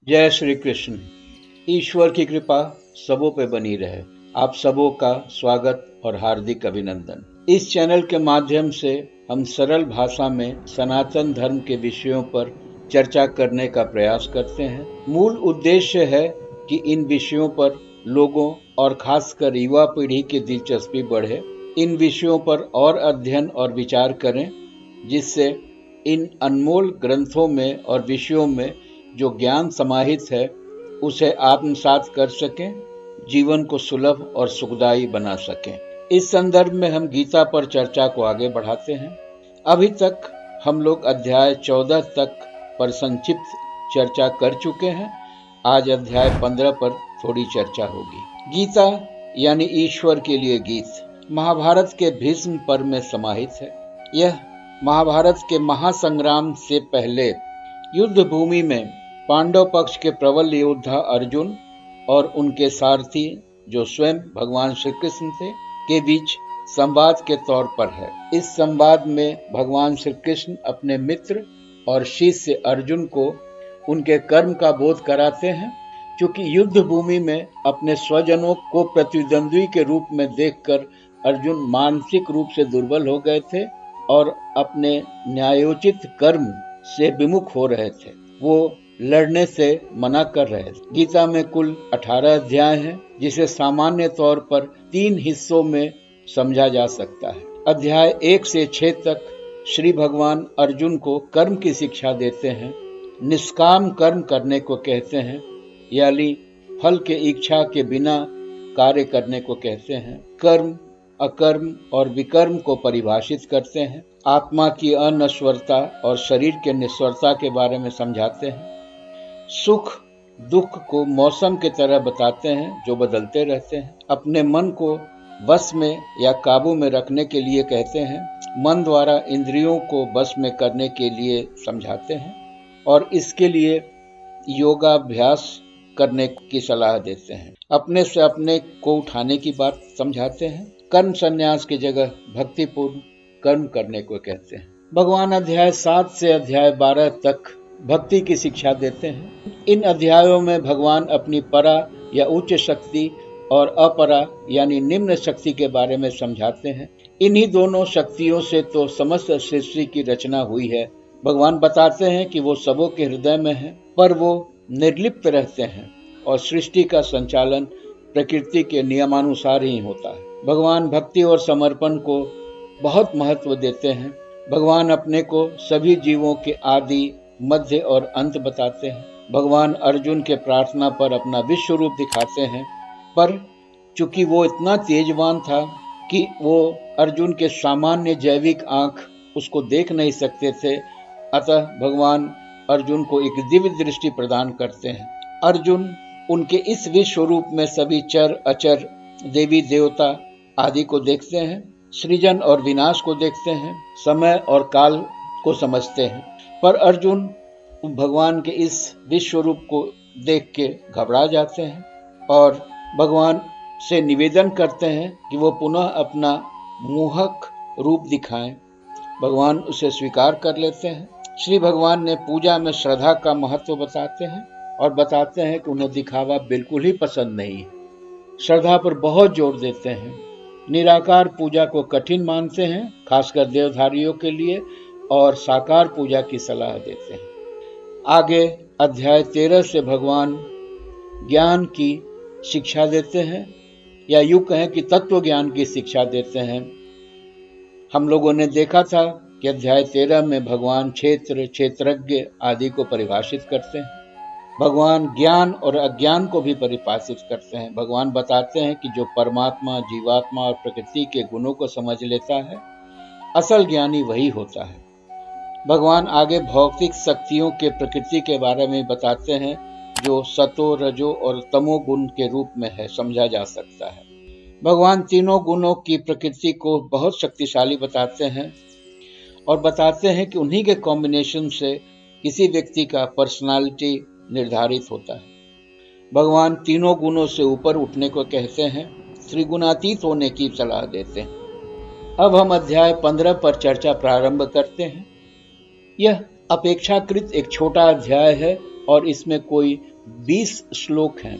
जय श्री कृष्ण। ईश्वर की कृपा सबों पे बनी रहे। आप सबों का स्वागत और हार्दिक अभिनंदन। इस चैनल के माध्यम से हम सरल भाषा में सनातन धर्म के विषयों पर चर्चा करने का प्रयास करते हैं। मूल उद्देश्य है कि इन विषयों पर लोगों और खासकर युवा पीढ़ी की दिलचस्पी बढ़े, इन विषयों पर और अध्ययन और विचार करें, जिससे इन अनमोल ग्रंथों में और विषयों में जो ज्ञान समाहित है उसे आत्मसात कर सकें, जीवन को सुलभ और सुखदायी बना सकें। इस संदर्भ में हम गीता पर चर्चा को आगे बढ़ाते हैं। अभी तक हम लोग अध्याय 14 तक पर संक्षिप्त चर्चा कर चुके हैं। आज अध्याय 15 पर थोड़ी चर्चा होगी। गीता यानी ईश्वर के लिए गीत महाभारत के भीष्म पर्व में समाहित है। यह महाभारत के महासंग्राम से पहले युद्ध भूमि में पांडव पक्ष के प्रबल योद्धा अर्जुन और उनके सारथी जो स्वयं भगवान श्री कृष्ण थे के बीच संवाद के तौर पर है। इस संवाद में भगवान श्री कृष्ण अपने मित्र और शिष्य अर्जुन को उनके कर्म का बोध कराते हैं। क्योंकि युद्ध भूमि में अपने स्वजनों को प्रतिद्वंद्वी के रूप में देखकर अर्जुन मानसिक रूप से दुर्बल हो गए थे और अपने न्यायोचित कर्म से विमुख हो रहे थे। वो लड़ने से मना कर रहे थे। गीता में कुल 18 अध्याय हैं, जिसे सामान्य तौर पर 3 हिस्सों में समझा जा सकता है। अध्याय 1 से 6 तक श्री भगवान अर्जुन को कर्म की शिक्षा देते हैं, निष्काम कर्म करने को कहते हैं, यानी फल के इच्छा के बिना कार्य करने को कहते हैं। कर्म, अकर्म और विकर्म को परिभाषित करते हैं। आत्मा की अनश्वरता और शरीर के निश्वरता के बारे में समझाते हैं। सुख दुख को मौसम की तरह बताते हैं जो बदलते रहते हैं। अपने मन को बस में या काबू में रखने के लिए कहते हैं। मन द्वारा इंद्रियों को बस में करने के लिए समझाते हैं और इसके लिए योगाभ्यास करने की सलाह देते हैं। अपने से अपने को उठाने की बात समझाते हैं। कर्म संन्यास की जगह भक्तिपूर्ण कर्म करने को कहते हैं। भगवान अध्याय 7 से अध्याय 12 तक भक्ति की शिक्षा देते हैं। इन अध्यायों में भगवान अपनी परा या उच्च शक्ति और अपरा यानी निम्न शक्ति के बारे में समझाते हैं। इन्हीं दोनों शक्तियों से तो समस्त सृष्टि की रचना हुई है। भगवान बताते हैं कि वो सबों के हृदय में है, पर वो निर्लिप्त रहते हैं और सृष्टि का संचालन प्रकृति के नियमानुसार ही होता है। भगवान भक्ति और समर्पण को बहुत महत्व देते हैं। भगवान अपने को सभी जीवों के आदि, मध्य और अंत बताते हैं। भगवान अर्जुन के प्रार्थना पर अपना विश्व रूप दिखाते हैं, पर चूंकि वो इतना तेजवान था कि वो अर्जुन के सामान्य जैविक आंख उसको देख नहीं सकते थे, अतः भगवान अर्जुन को एक दिव्य दृष्टि प्रदान करते हैं। अर्जुन उनके इस विश्व रूप में सभी चर अचर, देवी देवता आदि को देखते हैं, सृजन और विनाश को देखते हैं, समय और काल को समझते हैं। पर अर्जुन भगवान के इस विश्व रूप को देख के घबरा जाते हैं और भगवान से निवेदन करते हैं कि वो पुनः अपना मोहक रूप दिखाएं। भगवान उसे स्वीकार कर लेते हैं। श्री भगवान ने पूजा में श्रद्धा का महत्व बताते हैं और बताते हैं कि उन्हें दिखावा बिल्कुल ही पसंद नहीं है। श्रद्धा पर बहुत जोर देते हैं। निराकार पूजा को कठिन मानते हैं, खासकर देवधारियों के लिए, और साकार पूजा की सलाह देते हैं। आगे अध्याय 13 से भगवान ज्ञान की शिक्षा देते हैं, या यूं कहें कि तत्व ज्ञान की शिक्षा देते हैं। हम लोगों ने देखा था कि अध्याय 13 में भगवान क्षेत्र, क्षेत्रज्ञ आदि को परिभाषित करते हैं। भगवान ज्ञान और अज्ञान को भी परिभाषित करते हैं। भगवान बताते हैं कि जो परमात्मा, जीवात्मा और प्रकृति के गुणों को समझ लेता है, असल ज्ञानी वही होता है। भगवान आगे भौतिक शक्तियों के प्रकृति के बारे में बताते हैं, जो सतो, रजो और तमो गुण के रूप में है, समझा जा सकता है। भगवान तीनों गुणों की प्रकृति को बहुत शक्तिशाली बताते हैं और बताते हैं कि उन्हीं के कॉम्बिनेशन से किसी व्यक्ति का पर्सनालिटी निर्धारित होता है। भगवान तीनों गुणों से ऊपर उठने को कहते हैं, त्रिगुणातीत होने की सलाह देते हैं। अब हम अध्याय 15 पर चर्चा प्रारंभ करते हैं। यह अपेक्षाकृत एक छोटा अध्याय है, और इसमें कोई 20 श्लोक हैं।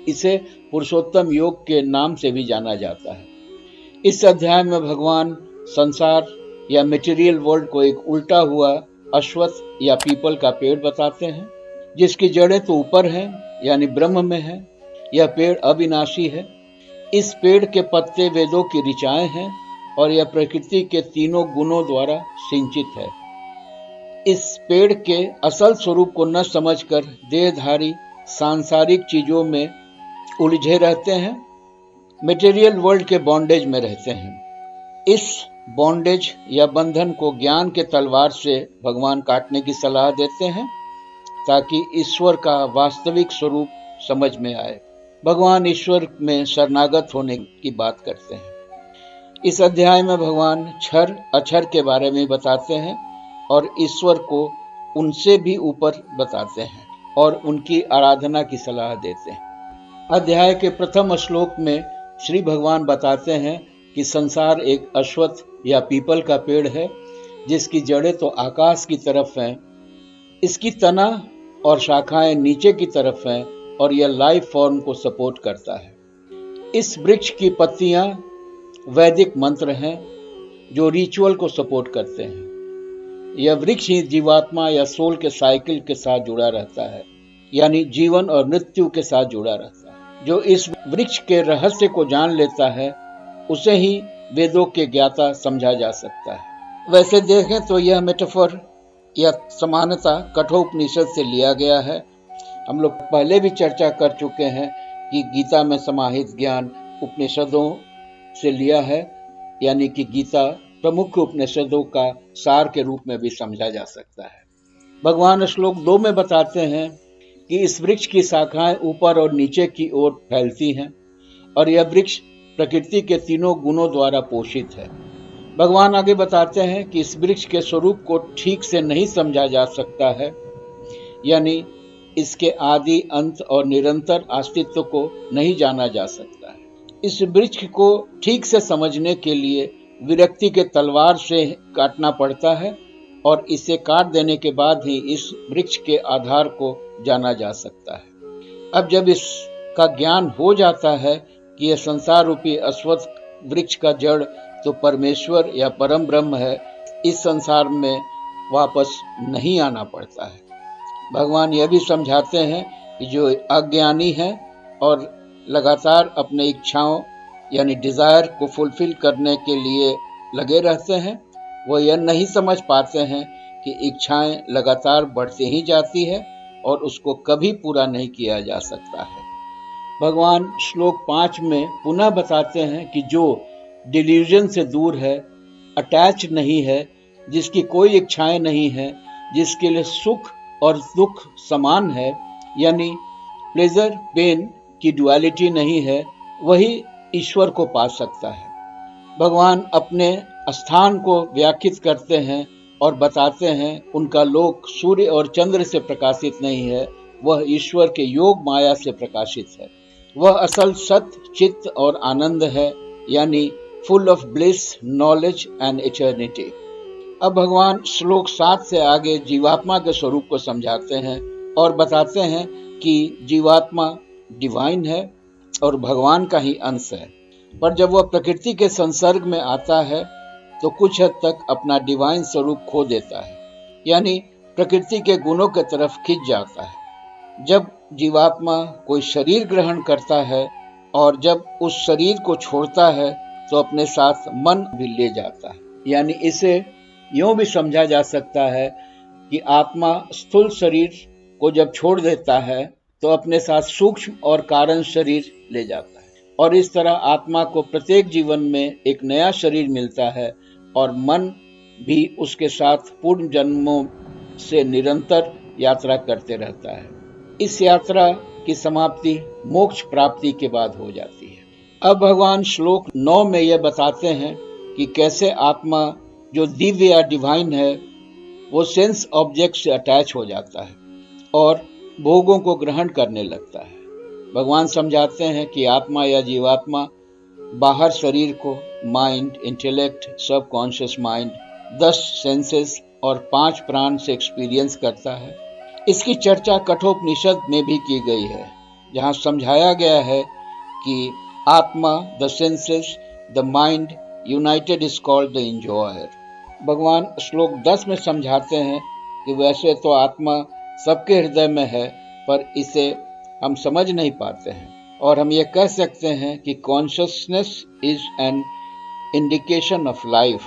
इसे पुरुषोत्तम योग के नाम से भी जाना जाता है। इस अध्याय में भगवान संसार या मटेरियल वर्ल्ड को एक उल्टा हुआ अश्वत्थ या पीपल का पेड़ बताते हैं, जिसकी जड़ें तो ऊपर हैं, यानी ब्रह्म में है। यह पेड़ अविनाशी है। इस पेड़ के पत्ते वेदों की ऋचाएं हैं और यह प्रकृति के तीनों गुणों द्वारा सिंचित है। इस पेड़ के असल स्वरूप को न समझकर देहधारी सांसारिक चीजों में उलझे रहते हैं, मटेरियल वर्ल्ड के बॉन्डेज में रहते हैं। इस बॉन्डेज या बंधन को ज्ञान के तलवार से भगवान काटने की सलाह देते हैं, ताकि ईश्वर का वास्तविक स्वरूप समझ में आए। भगवान ईश्वर में शरणागत होने की बात करते हैं। इस अध्याय में भगवान क्षर अक्षर के बारे में बताते हैं और ईश्वर को उनसे भी ऊपर बताते हैं और उनकी आराधना की सलाह देते हैं। अध्याय के प्रथम श्लोक में श्री भगवान बताते हैं कि संसार एक अश्वत्थ या पीपल का पेड़ है, जिसकी जड़ें तो आकाश की तरफ हैं। इसकी तना और शाखाएं नीचे की तरफ हैं और यह लाइफ फॉर्म को सपोर्ट करता है। इस वृक्ष की पत्तियां वैदिक मंत्र हैं जो रिचुअल को सपोर्ट करते हैं। यह वृक्ष ही जीवात्मा या सोल के साइकिल के साथ जुड़ा रहता है, यानी जीवन और मृत्यु के साथ जुड़ा रहता है। जो इस वृक्ष के रहस्य को जान लेता है, उसे ही वेदों के ज्ञाता समझा जा सकता है। वैसे देखें तो यह मेटाफर या समानता कठोपनिषद से लिया गया है। हम लोग पहले भी चर्चा कर चुके हैं कि गीता में समाहित ज्ञान उपनिषदों से लिया है, यानी कि गीता प्रमुख उपनिषदों का सार के रूप में भी समझा जा सकता है। भगवान श्लोक 2 में बताते हैं कि इस वृक्ष की शाखाएं ऊपर और नीचे की ओर फैलती हैं और यह वृक्ष प्रकृति के तीनों गुणों द्वारा पोषित है। भगवान आगे बताते हैं कि इस वृक्ष के स्वरूप को ठीक से नहीं समझा जा सकता है, यानी इसके आदि अंत और निरंतर अस्तित्व को नहीं जाना जा सकता है। इस वृक्ष को ठीक से समझने के लिए विरक्ति के तलवार से काटना पड़ता है और इसे काट देने के बाद ही इस वृक्ष के आधार को जाना जा सकता है। अब जब इसका ज्ञान हो जाता है कि यह संसार रूपी अश्वत्थ वृक्ष का जड़ तो परमेश्वर या परम ब्रह्म है, इस संसार में वापस नहीं आना पड़ता है। भगवान यह भी समझाते हैं कि जो अज्ञानी है और लगातार अपने इच्छाओं यानी डिजायर को फुलफिल करने के लिए लगे रहते हैं, वो यह नहीं समझ पाते हैं कि इच्छाएं लगातार बढ़ती ही जाती है और उसको कभी पूरा नहीं किया जा सकता है। भगवान श्लोक 5 में पुनः बताते हैं कि जो डिल्यूजन से दूर है, अटैच नहीं है, जिसकी कोई इच्छाएं नहीं है, जिसके लिए सुख और दुख समान है, यानी प्लेजर पेन की डुअलिटी नहीं है, वही ईश्वर को पा सकता है। भगवान अपने स्थान को व्याख्यात करते हैं और बताते हैं उनका लोक सूर्य और चंद्र से प्रकाशित नहीं है, वह ईश्वर के योग माया से प्रकाशित है। वह असल सत्य चित्त और आनंद है, यानी full of bliss knowledge and eternity. अब भगवान श्लोक 7 से आगे जीवात्मा के स्वरूप को समझाते हैं और बताते हैं कि जीवात्मा डिवाइन है और भगवान का ही अंश है, पर जब वह प्रकृति के संसर्ग में आता है तो कुछ हद तक अपना डिवाइन स्वरूप खो देता है, यानी प्रकृति के गुणों की तरफ खिंच जाता है। जब जीवात्मा कोई शरीर ग्रहण करता है और जब उस शरीर को छोड़ता है तो अपने साथ मन भी ले जाता है, यानी इसे यूं भी समझा जा सकता है कि आत्मा स्थूल शरीर को जब छोड़ देता है तो अपने साथ सूक्ष्म और कारण शरीर ले जाता है, और इस तरह आत्मा को प्रत्येक जीवन में एक नया शरीर मिलता है और मन भी उसके साथ पूर्व जन्मों से निरंतर यात्रा करते रहता है। इस यात्रा की समाप्ति मोक्ष प्राप्ति के बाद हो जाती है। अब भगवान श्लोक 9 में यह बताते हैं कि कैसे आत्मा जो दिव्य या डिवाइन है वो सेंस ऑब्जेक्ट से अटैच हो जाता है और भोगों को ग्रहण करने लगता है। भगवान समझाते हैं कि आत्मा या जीवात्मा बाहर शरीर को mind, intellect, subconscious mind, 10 senses और 5 प्राण से एक्सपीरियंस करता है। इसकी चर्चा कठोपनिषद में भी की गई है, जहां समझाया गया है कि आत्मा, the senses, the mind United is called the enjoyer. भगवान श्लोक 10 में समझाते हैं कि वैसे तो आत्मा सबके हृदय में है, पर इसे हम समझ नहीं पाते हैं, और हम ये कह सकते हैं कि consciousness is an indication of life.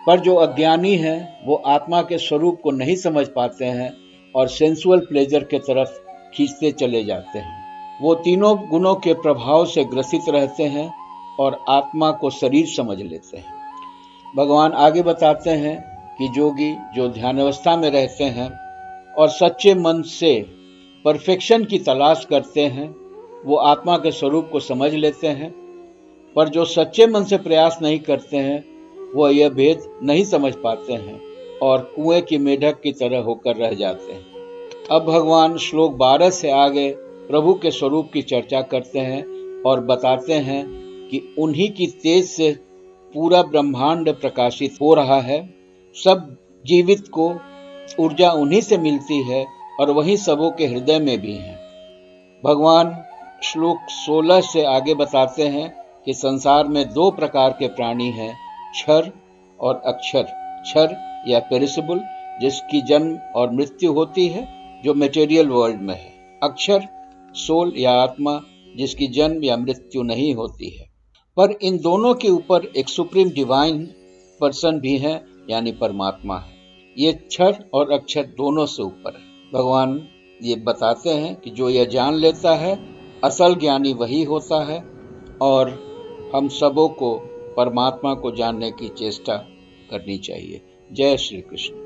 पर जो अज्ञानी हैं वो आत्मा के स्वरूप को नहीं समझ पाते हैं और सेंसुअल प्लेजर के तरफ खींचते चले जाते हैं। वो तीनों गुणों के प्रभाव से ग्रसित रहते हैं और आत्मा को शरीर समझ लेते हैं। भगवान आगे बताते हैं कि जोगी जो ध्यानावस्था में रहते हैं और सच्चे मन से परफेक्शन की तलाश करते हैं, वो आत्मा के स्वरूप को समझ लेते हैं, पर जो सच्चे मन से प्रयास नहीं करते हैं वो यह भेद नहीं समझ पाते हैं और कुएं की मेढक की तरह होकर रह जाते हैं। अब भगवान श्लोक 12 से आगे प्रभु के स्वरूप की चर्चा करते हैं और बताते हैं कि उन्हीं की तेज से पूरा ब्रह्मांड प्रकाशित हो रहा है। सब जीवित को ऊर्जा उन्हीं से मिलती है और वही सबों के हृदय में भी है। भगवान श्लोक 16 से आगे बताते हैं कि संसार में दो प्रकार के प्राणी हैं, क्षर और अक्षर। क्षर या पेरिसेबल, जिसकी जन्म और मृत्यु होती है, जो मटेरियल वर्ल्ड में है। अक्षर, सोल या आत्मा, जिसकी जन्म या मृत्यु नहीं होती है। पर इन दोनों के ऊपर एक सुप्रीम डिवाइन पर्सन भी है, यानी परमात्मा है। ये क्षर और अक्षर दोनों से ऊपर है। भगवान ये बताते हैं कि जो यह जान लेता है, असल ज्ञानी वही होता है, और हम सबों को परमात्मा को जानने की चेष्टा करनी चाहिए। जय श्री कृष्ण।